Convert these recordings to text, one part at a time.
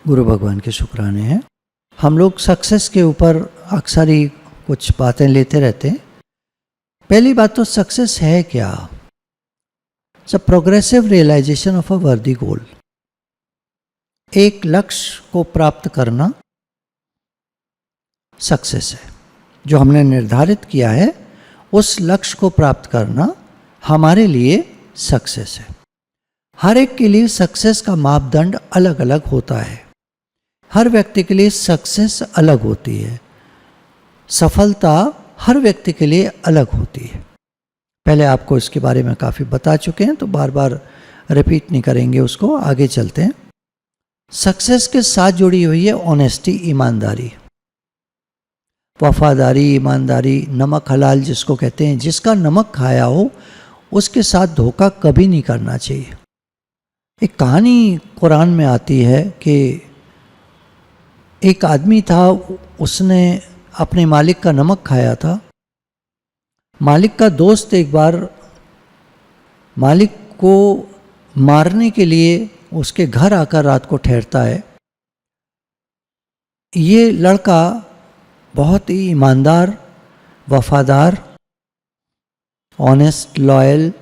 गुरु भगवान के शुक्राने हैं। हम लोग सक्सेस के ऊपर अक्सर ही कुछ बातें लेते रहते हैं। पहली बात तो सक्सेस है क्या? It's a progressive realization of a worthy goal. एक लक्ष्य को प्राप्त करना सक्सेस है। जो हमने निर्धारित किया है उस लक्ष्य को प्राप्त करना हमारे लिए सक्सेस है। हर एक के लिए सक्सेस का मापदंड अलग अलग होता है। हर व्यक्ति के लिए सक्सेस अलग होती है। सफलता हर व्यक्ति के लिए अलग होती है। पहले आपको इसके बारे में काफ़ी बता चुके हैं, तो बार बार रिपीट नहीं करेंगे उसको। आगे चलते हैं। सक्सेस के साथ जुड़ी हुई है ऑनेस्टी, ईमानदारी, वफादारी, ईमानदारी, नमक हलाल जिसको कहते हैं। जिसका नमक खाया हो उसके साथ धोखा कभी नहीं करना चाहिए। एक कहानी कुरान में आती है कि एक आदमी था, उसने अपने मालिक का नमक खाया था। मालिक का दोस्त एक बार मालिक को मारने के लिए उसके घर आकर रात को ठहरता है। ये लड़का बहुत ही ईमानदार, वफादार, ऑनेस्ट, लॉयल,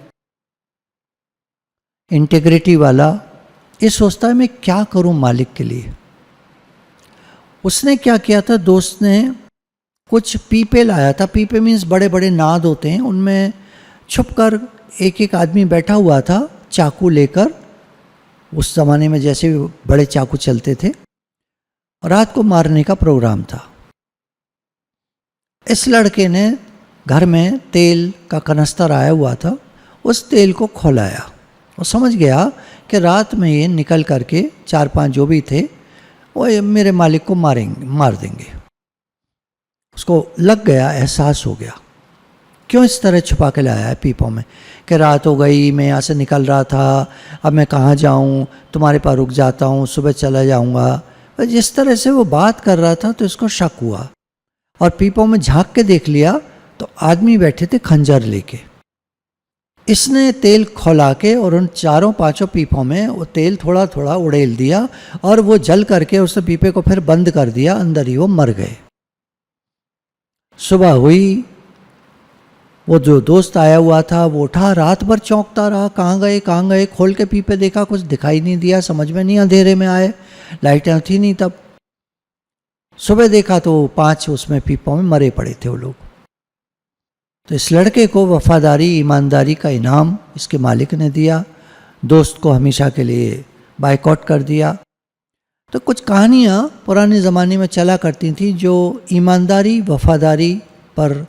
इंटीग्रिटी वाला, ये सोचता है मैं क्या करूं मालिक के लिए। उसने क्या किया था, दोस्त ने कुछ पीपे लाया था। पीपे मीन्स बड़े बड़े नाद होते हैं, उनमें छुपकर एक एक आदमी बैठा हुआ था चाकू लेकर। उस ज़माने में जैसे बड़े चाकू चलते थे। रात को मारने का प्रोग्राम था। इस लड़के ने घर में तेल का कनस्तर आया हुआ था, उस तेल को खोलाया और समझ गया कि रात में ये निकल करके 4-5 जो भी थे वो मेरे मालिक को मार देंगे। उसको लग गया, एहसास हो गया क्यों इस तरह छुपा के लाया है पीपों में, कि रात हो गई, मैं यहाँ से निकल रहा था, अब मैं कहाँ जाऊँ, तुम्हारे पास रुक जाता हूँ, सुबह चला जाऊँगा। जिस तरह से वो बात कर रहा था तो इसको शक हुआ और पीपों में झांक के देख लिया तो आदमी बैठे थे खंजर लेके। इसने तेल खौला के और उन 4-5 पीपों में वो तेल थोड़ा थोड़ा उड़ेल दिया और वो जल करके उस पीपे को फिर बंद कर दिया। अंदर ही वो मर गए। सुबह हुई, वो जो दोस्त आया हुआ था वो उठा, रात भर चौंकता रहा, कहाँ गए। खोल के पीपे देखा, कुछ दिखाई नहीं दिया, समझ में नहीं, अंधेरे में आए, लाइटें थी नहीं तब। सुबह देखा तो 5 उसमें पीपों में मरे पड़े थे वो लोग। तो इस लड़के को वफादारी, ईमानदारी का इनाम इसके मालिक ने दिया। दोस्त को हमेशा के लिए बाइकआउट कर दिया। तो कुछ कहानियाँ पुराने ज़माने में चला करती थी जो ईमानदारी, वफादारी पर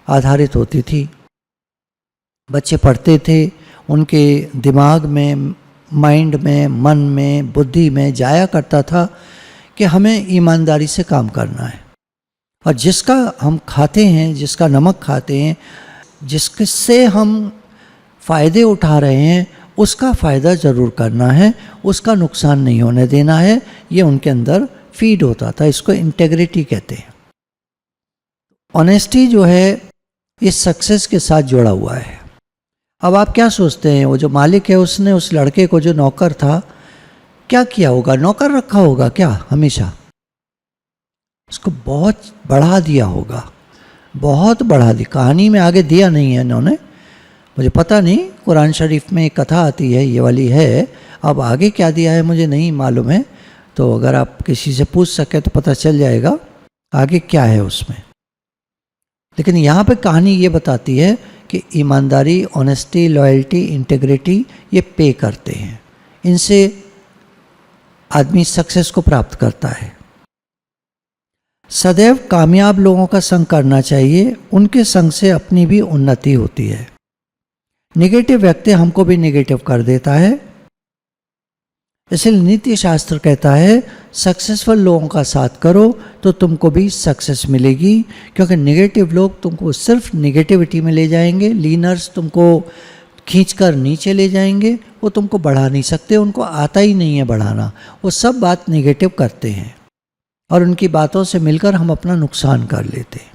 आधारित होती थी। बच्चे पढ़ते थे, उनके दिमाग में, माइंड में, मन में, बुद्धि में जाया करता था कि हमें ईमानदारी से काम करना है और जिसका हम खाते हैं, जिसका नमक खाते हैं, जिससे हम फ़ायदे उठा रहे हैं, उसका फ़ायदा ज़रूर करना है, उसका नुकसान नहीं होने देना है। ये उनके अंदर फीड होता था। इसको इंटेग्रिटी कहते हैं। ऑनेस्टी जो है इस सक्सेस के साथ जुड़ा हुआ है। अब आप क्या सोचते हैं, वो जो मालिक है उसने उस लड़के को, जो नौकर था, क्या किया होगा? नौकर रखा होगा क्या हमेशा? उसको बहुत बढ़ा दिया होगा, बहुत बढ़ा दी। कहानी में आगे दिया नहीं है इन्होंने, मुझे पता नहीं। कुरान शरीफ में एक कथा आती है, ये वाली है। अब आगे क्या दिया है मुझे नहीं मालूम है, तो अगर आप किसी से पूछ सके तो पता चल जाएगा आगे क्या है उसमें। लेकिन यहाँ पे कहानी ये बताती है कि ईमानदारी, ऑनेस्टी, लॉयल्टी, इंटीग्रिटी ये पे करते हैं। इनसे आदमी सक्सेस को प्राप्त करता है। सदैव कामयाब लोगों का संग करना चाहिए, उनके संग से अपनी भी उन्नति होती है। नेगेटिव व्यक्ति हमको भी नेगेटिव कर देता है। इसलिए नीति शास्त्र कहता है सक्सेसफुल लोगों का साथ करो तो तुमको भी सक्सेस मिलेगी, क्योंकि नेगेटिव लोग तुमको सिर्फ नेगेटिविटी में ले जाएंगे। लीनर्स तुमको खींचकर नीचे ले जाएंगे, वो तुमको बढ़ा नहीं सकते, उनको आता ही नहीं है बढ़ाना। वो सब बात नेगेटिव करते हैं और उनकी बातों से मिलकर हम अपना नुकसान कर लेते हैं।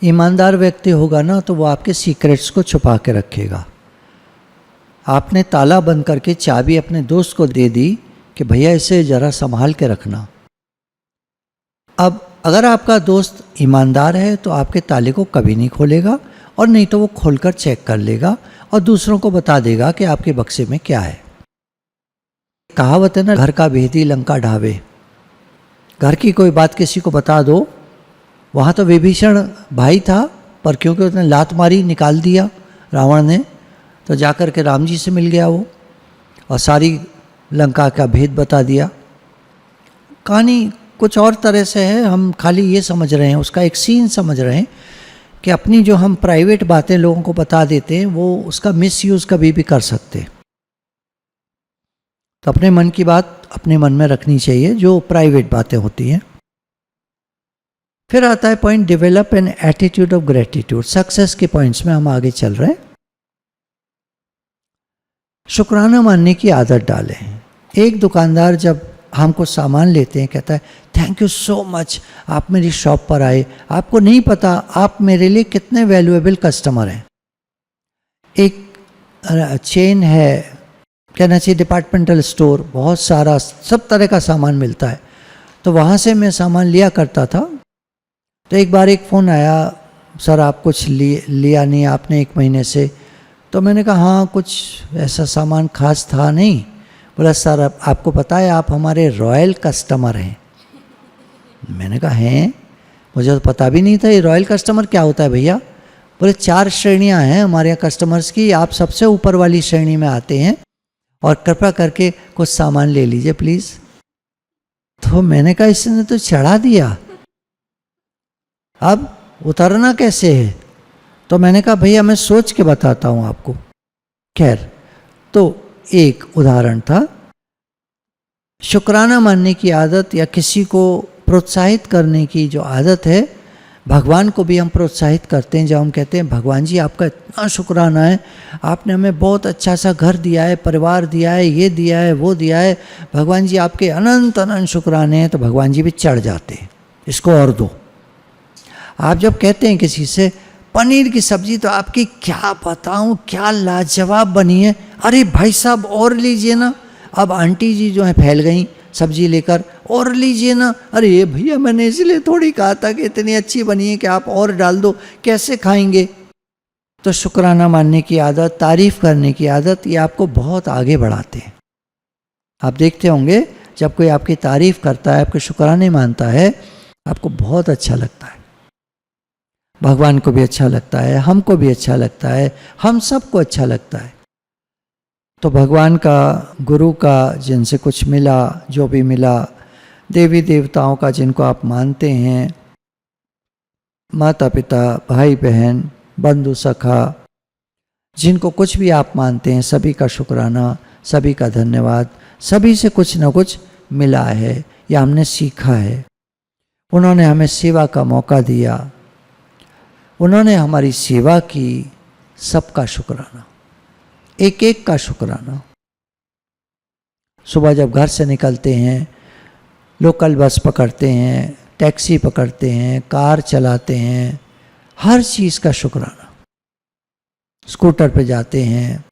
ईमानदार व्यक्ति होगा ना तो वो आपके सीक्रेट्स को छुपा के रखेगा। आपने ताला बंद करके चाबी अपने दोस्त को दे दी कि भैया इसे ज़रा संभाल के रखना। अब अगर आपका दोस्त ईमानदार है तो आपके ताले को कभी नहीं खोलेगा, और नहीं तो वो खोलकर चेक कर लेगा और दूसरों को बता देगा कि आपके बक्से में क्या है। कहावत है ना, घर का भेदी लंका ढावे। घर की कोई बात किसी को बता दो। वहाँ तो विभीषण भाई था, पर क्योंकि उसने लात मारी, निकाल दिया रावण ने, तो जाकर के राम जी से मिल गया वो और सारी लंका का भेद बता दिया। कहानी कुछ और तरह से है, हम खाली ये समझ रहे हैं, उसका एक सीन समझ रहे हैं कि अपनी जो हम प्राइवेट बातें लोगों को बता देते हैं वो उसका मिसयूज़ कभी भी कर सकते हैं। तो अपने मन की बात अपने मन में रखनी चाहिए, जो प्राइवेट बातें होती हैं। फिर आता है point, develop an attitude of gratitude. Success के पॉइंट्स में हम आगे चल रहे हैं। शुक्राना मानने की आदत डालें। एक दुकानदार जब हमको सामान लेते हैं कहता है थैंक यू सो मच, आप मेरी शॉप पर आए, आपको नहीं पता आप मेरे लिए कितने वैल्यूएबल कस्टमर हैं। एक चेन है, कहना चाहिए डिपार्टमेंटल स्टोर, बहुत सारा सब तरह का सामान मिलता है, तो वहाँ से मैं सामान लिया करता था। तो एक बार एक फ़ोन आया, सर आप कुछ लिया नहीं आपने 1 महीने से। तो मैंने कहा हाँ, कुछ ऐसा सामान खास था नहीं। बोला सर आपको पता है आप हमारे रॉयल कस्टमर हैं। मैंने कहा हैं, मुझे तो पता भी नहीं था ये रॉयल कस्टमर क्या होता है भैया। बोले 4 श्रेणियां हैं हमारे यहाँ कस्टमर्स की, आप सबसे ऊपर वाली श्रेणी में आते हैं और कृपया करके कुछ सामान ले लीजिए प्लीज़। तो मैंने कहा इसने तो चढ़ा दिया, अब उतरना कैसे है। तो मैंने कहा भैया मैं सोच के बताता हूँ आपको। खैर, तो एक उदाहरण था, शुक्राना मानने की आदत या किसी को प्रोत्साहित करने की जो आदत है, भगवान को भी हम प्रोत्साहित करते हैं जब हम कहते हैं भगवान जी आपका इतना शुक्राना है, आपने हमें बहुत अच्छा सा घर दिया है, परिवार दिया है, ये दिया है, वो दिया है, भगवान जी आपके अनंत अनंत शुक्राने हैं। तो भगवान जी भी चढ़ जाते हैं, इसको और दो। आप जब कहते हैं किसी से पनीर की सब्जी तो आपकी क्या बताऊं क्या लाजवाब बनी है, अरे भाई साहब और लीजिए ना। अब आंटी जी जो है फैल गई सब्जी लेकर, और लीजिए ना। अरे ये भैया मैंने इसलिए थोड़ी कहा था कि इतनी अच्छी बनी है कि आप और डाल दो, कैसे खाएंगे। तो शुक्राना मानने की आदत, तारीफ करने की आदत, ये आपको बहुत आगे बढ़ाते हैं। आप देखते होंगे जब कोई आपकी तारीफ करता है, आपके शुक्राने मानता है, आपको बहुत अच्छा लगता है, भगवान को भी अच्छा लगता है, हमको भी अच्छा लगता है, हम सबको अच्छा लगता है। तो भगवान का, गुरु का, जिनसे कुछ मिला, जो भी मिला, देवी देवताओं का जिनको आप मानते हैं, माता पिता, भाई बहन, बंधु सखा, जिनको कुछ भी आप मानते हैं, सभी का शुक्राना, सभी का धन्यवाद। सभी से कुछ न कुछ मिला है या हमने सीखा है। उन्होंने हमें सेवा का मौका दिया, उन्होंने हमारी सेवा की, सबका शुक्राना, एक एक का शुक्राना। सुबह जब घर से निकलते हैं, लोकल बस पकड़ते हैं, टैक्सी पकड़ते हैं, कार चलाते हैं, हर चीज़ का शुक्राना। स्कूटर पे जाते हैं,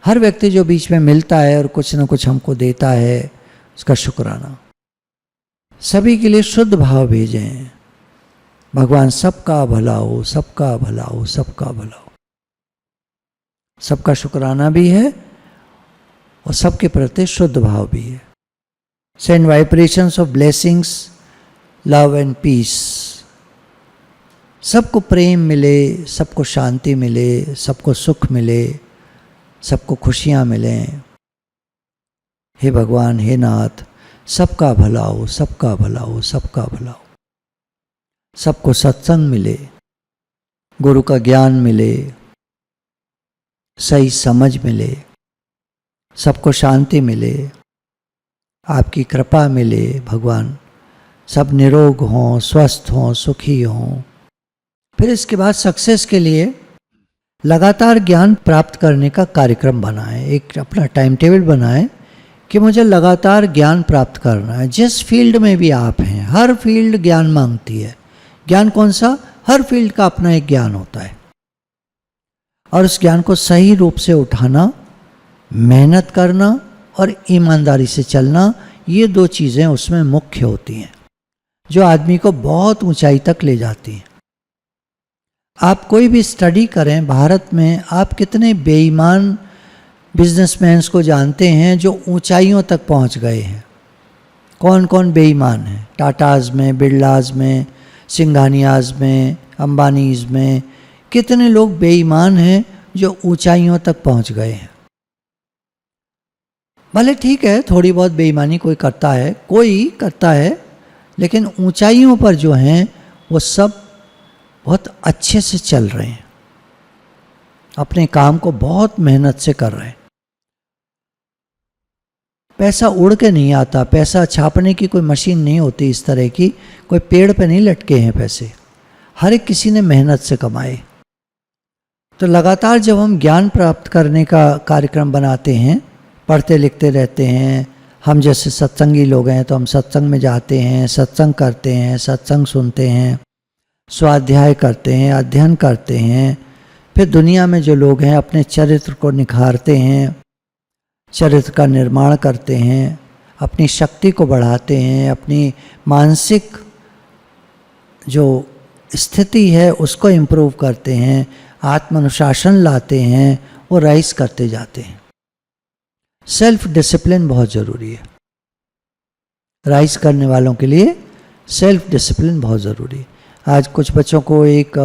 हर व्यक्ति जो बीच में मिलता है और कुछ न कुछ हमको देता है, उसका शुक्राना। सभी के लिए शुद्ध भाव भेजें, भगवान सबका भला हो, सबका भला हो, सबका भला हो। सबका शुक्राना भी है और सबके प्रति शुद्ध भाव भी है। Send vibrations of blessings, love and peace. सबको प्रेम मिले, सबको शांति मिले, सबको सुख मिले, सबको खुशियाँ मिलें। हे भगवान, हे नाथ, सबका भला हो, सबका भला हो, सबका भला हो। सबको सत्संग मिले, गुरु का ज्ञान मिले, सही समझ मिले, सबको शांति मिले, आपकी कृपा मिले भगवान, सब निरोग हों, स्वस्थ हों, सुखी हों। फिर इसके बाद सक्सेस के लिए लगातार ज्ञान प्राप्त करने का कार्यक्रम बनाएं, एक अपना टाइम टेबल बनाएं कि मुझे लगातार ज्ञान प्राप्त करना है। जिस फील्ड में भी आप हैं, हर फील्ड ज्ञान मांगती है। ज्ञान कौन सा? हर फील्ड का अपना एक ज्ञान होता है, और उस ज्ञान को सही रूप से उठाना, मेहनत करना, और ईमानदारी से चलना, ये दो चीज़ें उसमें मुख्य होती हैं जो आदमी को बहुत ऊंचाई तक ले जाती हैं। आप कोई भी स्टडी करें भारत में, आप कितने बेईमान बिजनेसमैन्स को जानते हैं जो ऊंचाइयों तक पहुंच गए हैं। कौन कौन बेईमान हैं? टाटाज में, बिरलाज में, सिंघानियाज में, अंबानीज में, कितने लोग बेईमान हैं जो ऊंचाइयों तक पहुंच गए हैं। भले ठीक है, थोड़ी बहुत बेईमानी कोई करता है, लेकिन ऊंचाइयों पर जो हैं वो सब बहुत अच्छे से चल रहे हैं, अपने काम को बहुत मेहनत से कर रहे हैं। पैसा उड़ के नहीं आता, पैसा छापने की कोई मशीन नहीं होती इस तरह की, कोई पेड़ पे नहीं लटके हैं पैसे, हर एक किसी ने मेहनत से कमाए। तो लगातार जब हम ज्ञान प्राप्त करने का कार्यक्रम बनाते हैं, पढ़ते लिखते रहते हैं, हम जैसे सत्संगी लोग हैं तो हम सत्संग में जाते हैं, सत्संग करते हैं, सत्संग सुनते हैं, स्वाध्याय करते हैं, अध्ययन करते हैं, फिर दुनिया में जो लोग हैं अपने चरित्र को निखारते हैं, चरित्र का निर्माण करते हैं, अपनी शक्ति को बढ़ाते हैं, अपनी मानसिक जो स्थिति है उसको इम्प्रूव करते हैं, आत्मानुशासन लाते हैं, वो राइज करते जाते हैं। सेल्फ डिसिप्लिन बहुत ज़रूरी है। राइज करने वालों के लिए सेल्फ डिसिप्लिन बहुत ज़रूरी है। आज कुछ बच्चों को एक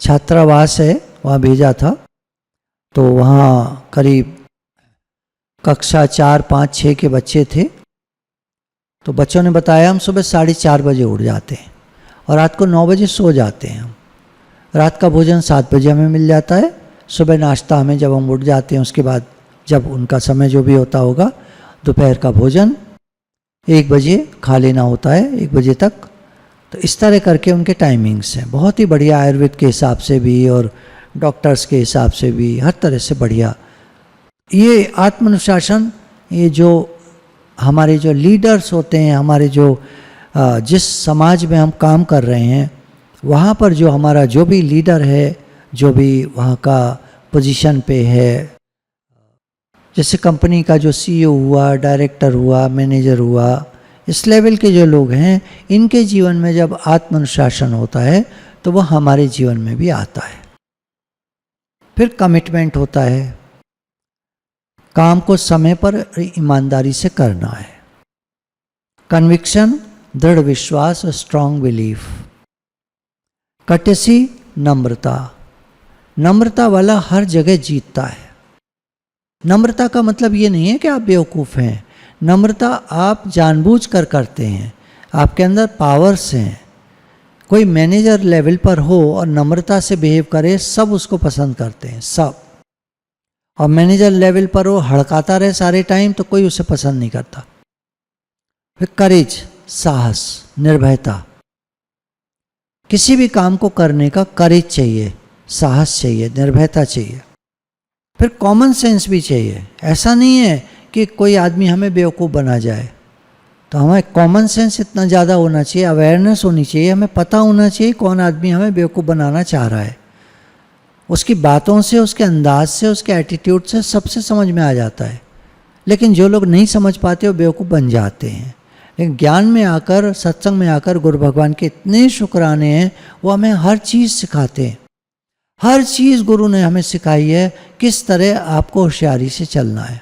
छात्रावास है वहाँ भेजा था, तो वहाँ करीब कक्षा 4, 5, 6 के बच्चे थे। तो बच्चों ने बताया हम सुबह 4:30 बजे उठ जाते हैं और रात को 9 बजे सो जाते हैं हम। रात का भोजन 7 बजे हमें मिल जाता है, सुबह नाश्ता हमें जब हम उठ जाते हैं उसके बाद जब उनका समय जो भी होता होगा, दोपहर का भोजन 1 बजे खा लेना होता है, 1 बजे तक। तो इस तरह करके उनके टाइमिंग्स हैं, बहुत ही बढ़िया, आयुर्वेद के हिसाब से भी और डॉक्टर्स के हिसाब से भी हर तरह से बढ़िया। ये आत्मानुशासन, ये जो हमारे जो लीडर्स होते हैं, हमारे जो जिस समाज में हम काम कर रहे हैं वहाँ पर जो हमारा जो भी लीडर है, जो भी वहाँ का पोजीशन पे है, जैसे कंपनी का जो सीईओ हुआ, डायरेक्टर हुआ, मैनेजर हुआ, इस लेवल के जो लोग हैं, इनके जीवन में जब आत्मानुशासन होता है तो वह हमारे जीवन में भी आता है। फिर कमिटमेंट होता है, काम को समय पर ईमानदारी से करना है। कन्विक्शन, दृढ़ विश्वास और स्ट्रांग बिलीफ। कटेसी, नम्रता, नम्रता वाला हर जगह जीतता है। नम्रता का मतलब ये नहीं है कि आप बेवकूफ़ हैं, नम्रता आप जानबूझकर करते हैं, आपके अंदर पावर्स हैं। कोई मैनेजर लेवल पर हो और नम्रता से बिहेव करे, सब उसको पसंद करते हैं, सब। और मैनेजर लेवल पर हो, हड़काता रहे सारे टाइम, तो कोई उसे पसंद नहीं करता। फिर करेज, साहस, निर्भयता, किसी भी काम को करने का करेज चाहिए, साहस चाहिए, निर्भयता चाहिए। फिर कॉमन सेंस भी चाहिए। ऐसा नहीं है कि कोई आदमी हमें बेवकूफ़ बना जाए, तो हमें कॉमन सेंस इतना ज़्यादा होना चाहिए, अवेयरनेस होनी चाहिए, हमें पता होना चाहिए कौन आदमी हमें बेवकूफ़ बनाना चाह रहा है। उसकी बातों से, उसके अंदाज से, उसके एटीट्यूड से सबसे समझ में आ जाता है। लेकिन जो लोग नहीं समझ पाते वो बेवकूफ़ बन जाते हैं। लेकिन ज्ञान में आकर, सत्संग में आकर गुरु भगवान के इतने शुक्राने हैं, वो हमें हर चीज़ सिखाते हैं। हर चीज़ गुरु ने हमें सिखाई है, किस तरह आपको होशियारी से चलना है।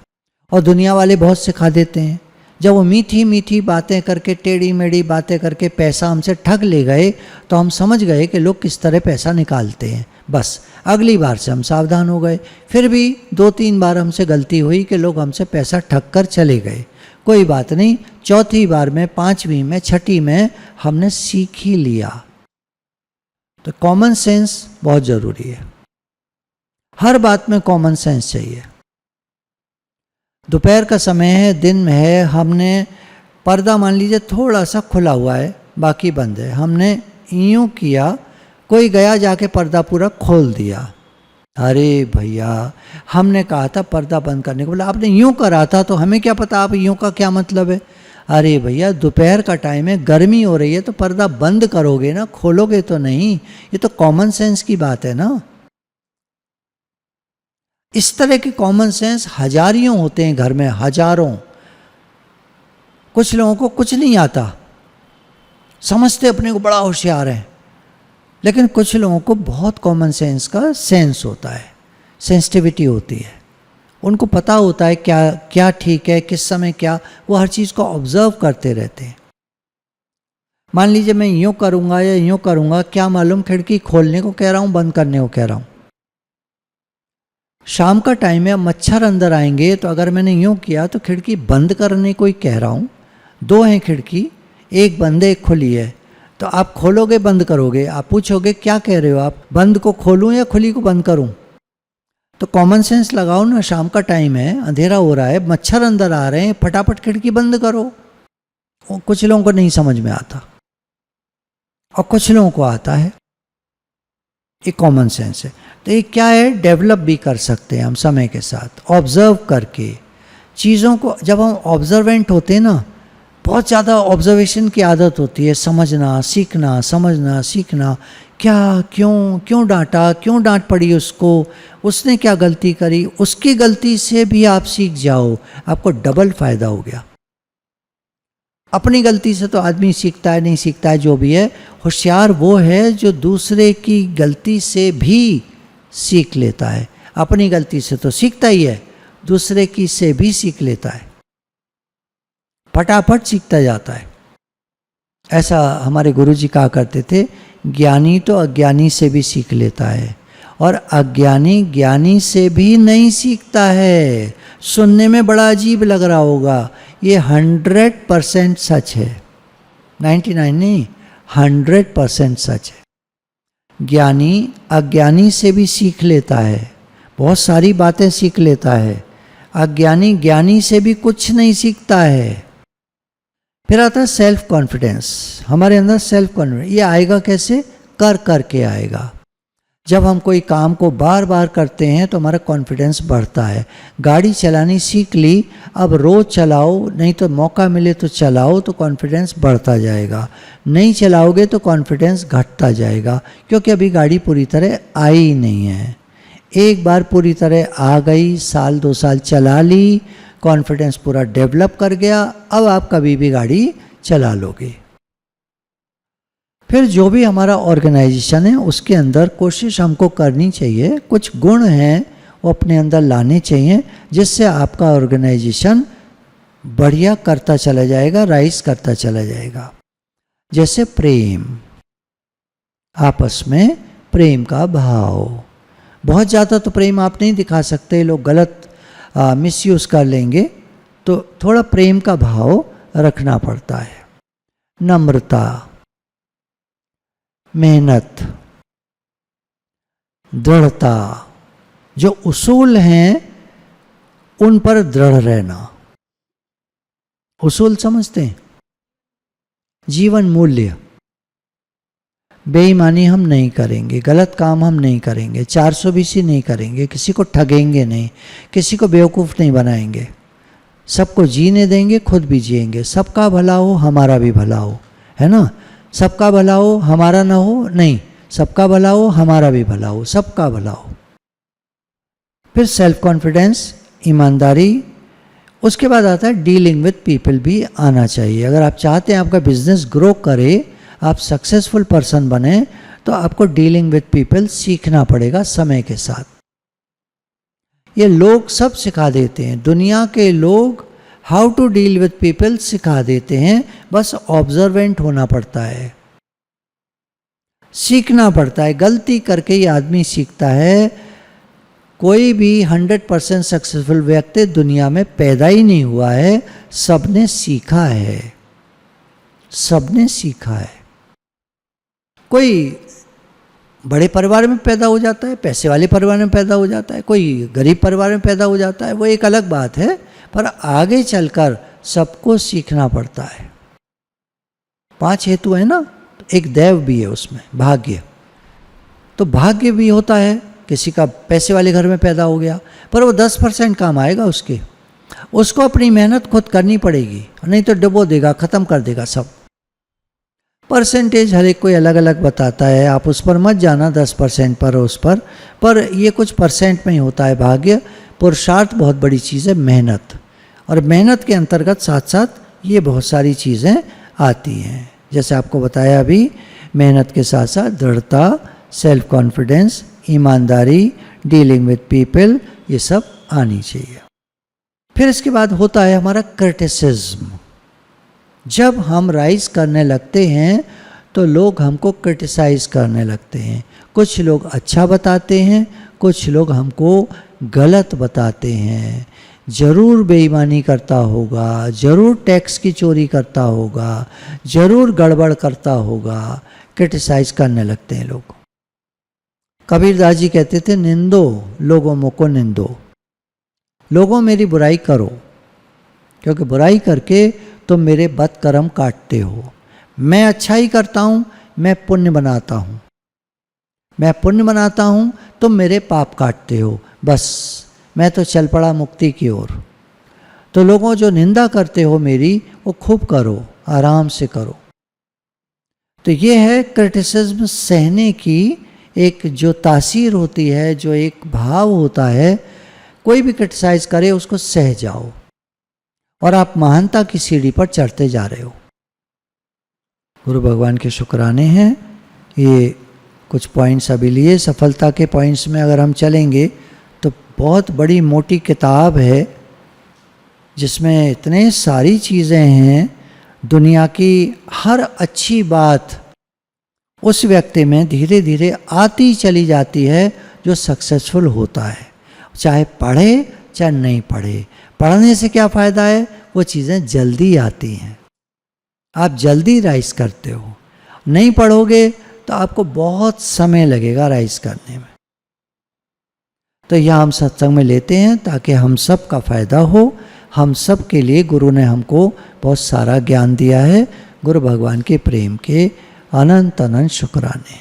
और दुनिया वाले बहुत सिखा देते हैं। जब वो मीठी मीठी बातें करके, टेढ़ी मेढ़ी बातें करके पैसा हमसे ठग ले गए, तो हम समझ गए कि लोग किस तरह पैसा निकालते हैं। बस अगली बार से हम सावधान हो गए। फिर भी 2-3 बार हमसे गलती हुई कि लोग हमसे पैसा ठग कर चले गए। कोई बात नहीं, चौथी बार में, 5वीं में, 6ठी में हमने सीख ही लिया। तो कॉमन सेंस बहुत ज़रूरी है, हर बात में कॉमन सेंस चाहिए। दोपहर का समय है, दिन में है, हमने पर्दा मान लीजिए थोड़ा सा खुला हुआ है, बाकी बंद है, हमने यूँ किया, कोई गया जाके पर्दा पूरा खोल दिया। अरे भैया, हमने कहा था पर्दा बंद करने को, बोले आपने यूँ करा था, तो हमें क्या पता आप यूँ का क्या मतलब है। अरे भैया, दोपहर का टाइम है, गर्मी हो रही है, तो पर्दा बंद करोगे ना, खोलोगे तो नहीं। ये तो कॉमन सेंस की बात है ना। इस तरह के कॉमन सेंस हजारियों होते हैं घर में, हजारों। कुछ लोगों को कुछ नहीं आता, समझते अपने को बड़ा होशियार है, लेकिन कुछ लोगों को बहुत कॉमन सेंस का सेंस होता है, सेंसिटिविटी होती है। उनको पता होता है क्या क्या ठीक है, किस समय क्या, वो हर चीज़ को ऑब्जर्व करते रहते हैं। मान लीजिए मैं यूँ करूँगा या यूँ करूँगा, क्या मालूम खिड़की खोलने को कह रहा हूँ, बंद करने को कह रहा हूँ। शाम का टाइम है, मच्छर अंदर आएंगे, तो अगर मैंने यूँ किया तो खिड़की बंद करने को ही कह रहा हूँ। दो हैं खिड़की, एक बंद है एक खुली है, तो आप खोलोगे बंद करोगे, आप पूछोगे क्या कह रहे हो आप, बंद को खोलूँ या खुली को बंद करूँ। तो कॉमन सेंस लगाओ ना, शाम का टाइम है, अंधेरा हो रहा है, मच्छर अंदर आ रहे हैं, फटाफट खिड़की बंद करो। कुछ लोगों को नहीं समझ में आता और कुछ लोगों को आता है, ये कॉमन सेंस है। तो ये क्या है, डेवलप भी कर सकते हैं हम समय के साथ, ऑब्जर्व करके चीज़ों को। जब हम ऑब्जर्वेंट होते हैं ना, बहुत ज़्यादा ऑब्जर्वेशन की आदत होती है, समझना सीखना, समझना सीखना, क्या क्यों डांटा, क्यों डांट पड़ी उसको, उसने क्या गलती करी, उसकी गलती से भी आप सीख जाओ, आपको डबल फायदा हो गया। अपनी गलती से तो आदमी सीखता है नहीं सीखता है, जो भी है, होशियार वो है जो दूसरे की गलती से भी सीख लेता है। अपनी गलती से तो सीखता ही है, दूसरे की से भी सीख लेता है, फटाफट सीखता जाता है। ऐसा हमारे गुरुजी कहा करते थे, ज्ञानी तो अज्ञानी से भी सीख लेता है, और अज्ञानी ज्ञानी से भी नहीं सीखता है। सुनने में बड़ा अजीब लग रहा होगा, ये 100% सच है, 99 नहीं, 100% सच है। ज्ञानी अज्ञानी से भी सीख लेता है, बहुत सारी बातें सीख लेता है। अज्ञानी ज्ञानी से भी कुछ नहीं सीखता है। फिर आता है सेल्फ कॉन्फिडेंस। हमारे अंदर सेल्फ कॉन्फिडेंस ये आएगा कैसे, कर करके आएगा। जब हम कोई काम को बार बार करते हैं तो हमारा कॉन्फिडेंस बढ़ता है। गाड़ी चलानी सीख ली, अब रोज़ चलाओ, नहीं तो मौका मिले तो चलाओ, तो कॉन्फिडेंस बढ़ता जाएगा। नहीं चलाओगे तो कॉन्फिडेंस घटता जाएगा, क्योंकि अभी गाड़ी पूरी तरह आई नहीं है। एक बार पूरी तरह आ गई, साल 2 साल चला ली, कॉन्फिडेंस पूरा डेवलप कर गया, अब आप कभी भी गाड़ी चला लोगे। फिर जो भी हमारा ऑर्गेनाइजेशन है उसके अंदर कोशिश हमको करनी चाहिए, कुछ गुण हैं वो अपने अंदर लाने चाहिए, जिससे आपका ऑर्गेनाइजेशन बढ़िया करता चला जाएगा, राइज करता चला जाएगा। जैसे प्रेम, आपस में प्रेम का भाव। बहुत ज़्यादा तो प्रेम आप नहीं दिखा सकते, लोग गलत मिसयूज़ कर लेंगे, तो थोड़ा प्रेम का भाव रखना पड़ता है। नम्रता, मेहनत, दृढ़ता, जो उसूल हैं उन पर दृढ़ रहना। उसूल समझते हैं, जीवन मूल्य। बेईमानी हम नहीं करेंगे, गलत काम हम नहीं करेंगे, 420 नहीं करेंगे, किसी को ठगेंगे नहीं, किसी को बेवकूफ़ नहीं बनाएंगे, सबको जीने देंगे, खुद भी जिएंगे। सबका भला हो, हमारा भी भला हो, है ना। सबका भला हो, हमारा ना हो, नहीं, सबका भला हो, हमारा भी भला हो, सबका भला हो। फिर सेल्फ कॉन्फिडेंस, ईमानदारी। उसके बाद आता है डीलिंग विद पीपल भी आना चाहिए। अगर आप चाहते हैं आपका बिजनेस ग्रो करे, आप सक्सेसफुल पर्सन बने, तो आपको डीलिंग विद पीपल सीखना पड़ेगा समय के साथ। ये लोग सब सिखा देते हैं, दुनिया के लोग how to deal with people सिखा देते हैं, बस ऑब्जर्वेंट होना पड़ता है, सीखना पड़ता है। गलती करके ही आदमी सीखता है। कोई भी 100% सक्सेसफुल व्यक्ति दुनिया में पैदा ही नहीं हुआ है, सबने सीखा है, सबने सीखा है। कोई बड़े परिवार में पैदा हो जाता है, पैसे वाले परिवार में पैदा हो जाता है, कोई गरीब परिवार में पैदा हो जाता है, वो एक अलग बात है, पर आगे चलकर सबको सीखना पड़ता है। 5 हेतु है ना, एक दैव भी है उसमें, भाग्य। तो भाग्य भी होता है, किसी का पैसे वाले घर में पैदा हो गया, पर वो 10% काम आएगा उसके, उसको अपनी मेहनत खुद करनी पड़ेगी, नहीं तो डुबो देगा, ख़त्म कर देगा सब। परसेंटेज हर एक कोई अलग अलग बताता है, आप उस पर मत जाना 10% पर उस पर ये कुछ परसेंट में ही होता है भाग्य। पुरुषार्थ बहुत बड़ी चीज़ है, मेहनत, और मेहनत के अंतर्गत साथ साथ ये बहुत सारी चीज़ें आती हैं। जैसे आपको बताया अभी, मेहनत के साथ साथ दृढ़ता, सेल्फ कॉन्फिडेंस, ईमानदारी, डीलिंग विद पीपल, ये सब आनी चाहिए। फिर इसके बाद होता है हमारा क्रिटिसिज्म। जब हम राइज करने लगते हैं तो लोग हमको क्रिटिसाइज़ करने लगते हैं। कुछ लोग अच्छा बताते हैं, कुछ लोग हमको गलत बताते हैं। ज़रूर बेईमानी करता होगा, ज़रूर टैक्स की चोरी करता होगा, ज़रूर गड़बड़ करता होगा, क्रिटिसाइज़ करने लगते हैं लोग। कबीरदास जी कहते थे, निंदो लोगों मुको निंदो, लोगों मेरी बुराई करो, क्योंकि बुराई करके तुम मेरे बद कर्म काटते हो। मैं अच्छाई करता हूँ, मैं पुण्य बनाता हूँ, मैं पुण्य बनाता हूँ, तुम मेरे पाप काटते हो। बस मैं तो चल पड़ा मुक्ति की ओर। तो लोगों जो निंदा करते हो मेरी, वो खूब करो, आराम से करो। तो ये है क्रिटिसिज्म सहने की एक जो तासीर होती है, जो एक भाव होता है। कोई भी क्रिटिसाइज करे उसको सह जाओ, और आप महानता की सीढ़ी पर चढ़ते जा रहे हो। गुरु भगवान के शुक्राने हैं। ये कुछ पॉइंट्स अभी लिए, सफलता के पॉइंट्स में अगर हम चलेंगे तो बहुत बड़ी मोटी किताब है, जिसमें इतने सारी चीज़ें हैं। दुनिया की हर अच्छी बात उस व्यक्ति में धीरे धीरे आती चली जाती है जो सक्सेसफुल होता है, चाहे पढ़े चाहे नहीं पढ़े। पढ़ने से क्या फ़ायदा है, वो चीज़ें जल्दी आती हैं, आप जल्दी राइज करते हो। नहीं पढ़ोगे तो आपको बहुत समय लगेगा राइज करने में। तो यह हम सत्संग में लेते हैं ताकि हम सब का फ़ायदा हो। हम सब के लिए गुरु ने हमको बहुत सारा ज्ञान दिया है। गुरु भगवान के प्रेम के अनंत अनंत शुक्राने।